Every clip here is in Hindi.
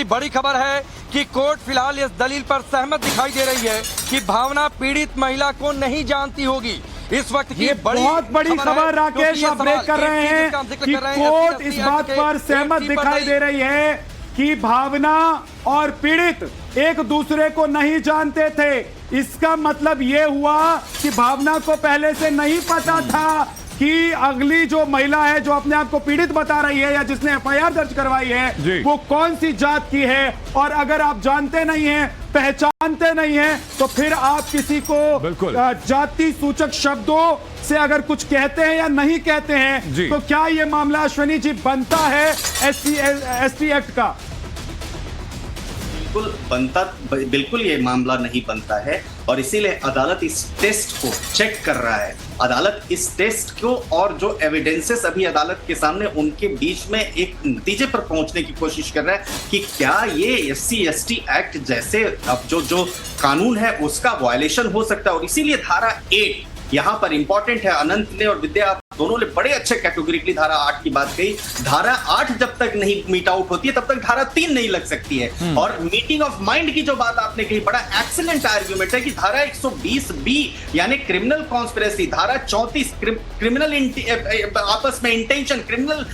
बड़ी खबर है कि कोर्ट फिलहाल इस दलील पर सहमत दिखाई दे रही है कि भावना पीड़ित महिला को नहीं जानती होगी। इस वक्त की बहुत बड़ी खबर राकेश आप ब्रेक कर रहे हैं कि कोर्ट इस बात पर सहमत दिखाई दे रही है कि भावना और पीड़ित एक दूसरे को नहीं जानते थे। इसका मतलब यह हुआ कि भावना को पहले से नहीं पता था कि अगली जो महिला है जो अपने आप को पीड़ित बता रही है या जिसने एफआईआर दर्ज करवाई है वो कौन सी जात की है। और अगर आप जानते नहीं हैं, पहचानते नहीं हैं, तो फिर आप किसी को जाति सूचक शब्दों से अगर कुछ कहते हैं या नहीं कहते हैं तो क्या ये मामला अश्विनी जी बनता है एसटी एक्ट का? बिल्कुल ये मामला नहीं बनता है और इसीलिए अदालत इस टेस्ट को चेक कर रहा है। अदालत इस टेस्ट को और जो एविडेंसेस अभी अदालत के सामने उनके बीच में एक नतीजे पर पहुंचने की कोशिश कर रहा है कि क्या ये SC/ST एक्ट जैसे अब जो कानून है उसका वायलेशन हो सकता है। और इसीलिए धारा 8 यहाँ पर इंपॉर्टेंट है। अनंत ने और विद्या दोनों ने बड़े अच्छे कैटेगोरिकली धारा 8 की बात कही। धारा 8 जब तक नहीं मीट आउट होती है तब तक धारा 3 नहीं लग सकती है। और मीटिंग ऑफ माइंड की जो बात आपने कही बड़ा एक्सीलेंट आर्ग्यूमेंट है कि धारा 120B यानी क्रिमिनल कॉन्स्पिरेसी, धारा 34 क्रिमिनल आपस में इंटेंशन, क्रिमिनल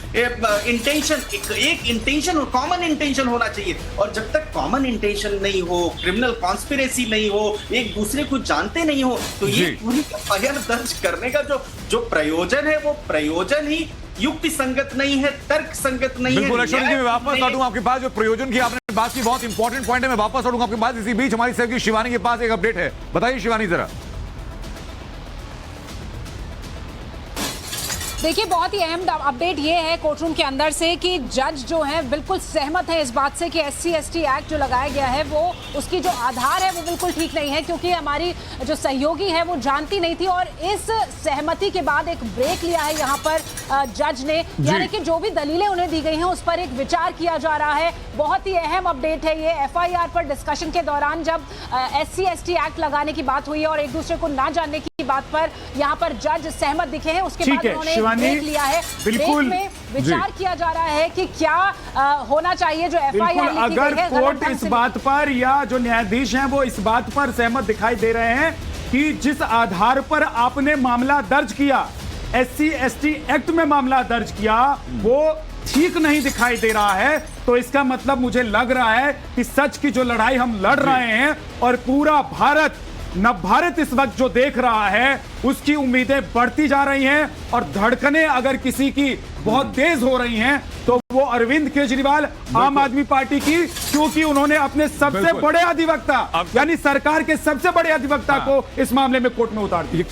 इंटेंशन, एक इंटेंशन और कॉमन इंटेंशन होना चाहिए। और जब तक कॉमन इंटेंशन नहीं हो, क्रिमिनल कॉन्स्पिरेसी नहीं हो, एक दूसरे को जानते नहीं हो, तो ये पूरी एफआईआर दर्ज करने का जो प्रयोजन है वो प्रयोजन ही युक्ति संगत नहीं है, तर्क संगत नहीं है। बिल्कुल अश्विनी जी, मैं वापस लौटूंगा आपके पास। जो प्रयोजन की आपने बात की बहुत इंपॉर्टेंट पॉइंट है, मैं वापस लौटूंगा आपके पास। इसी बीच हमारी सहयोगी शिवानी के पास एक अपडेट है, बताइए शिवानी जरा। देखिए, बहुत ही अहम अपडेट ये है कोर्ट रूम के अंदर से कि जज जो है बिल्कुल सहमत है इस बात से कि SC/ST एक्ट जो लगाया गया है वो उसकी जो आधार है वो बिल्कुल ठीक नहीं है, क्योंकि हमारी जो सहयोगी है वो जानती नहीं थी। और इस सहमति के बाद एक ब्रेक लिया है यहाँ पर जज ने, यानी कि जो भी दलीलें उन्हें दी गई हैं उस पर एक विचार किया जा रहा है। बहुत ही अहम अपडेट है ये। FIR पर डिस्कशन के दौरान जब SC/ST एक्ट लगाने की बात हुई और एक दूसरे को ना जानने की बात पर यहाँ पर जज सहमत दिखे हैं, उसके बाद उन्होंने ब्रेक लिया है। बिल्कुल में विचार किया जा रहा है कि क्या होना चाहिए जो FIR लिखी अगर गई है। कोर्ट इस बात पर या जो न्यायाधीश हैं वो इस बात पर सहमत दिखाई दे रहे हैं कि जिस आधार पर आपने मामला दर्ज किया, SC/ST एक्ट में मामला दर्ज किया, वो ठीक नहीं दिखाई दे रहा है, तो इसका मतलब मुझे लग रहा है कि सच की जो लड़ाई हम लड़ रहे हैं और पूरा भारत, नव भारत इस वक्त जो देख रहा है उसकी उम्मीदें बढ़ती जा रही हैं और धड़कनें अगर किसी की बहुत तेज हो रही हैं तो वो अरविंद केजरीवाल आम आदमी पार्टी की, क्योंकि उन्होंने अपने सबसे बड़े अधिवक्ता यानी सरकार के सबसे बड़े अधिवक्ता को इस मामले में कोर्ट में उतार दिया।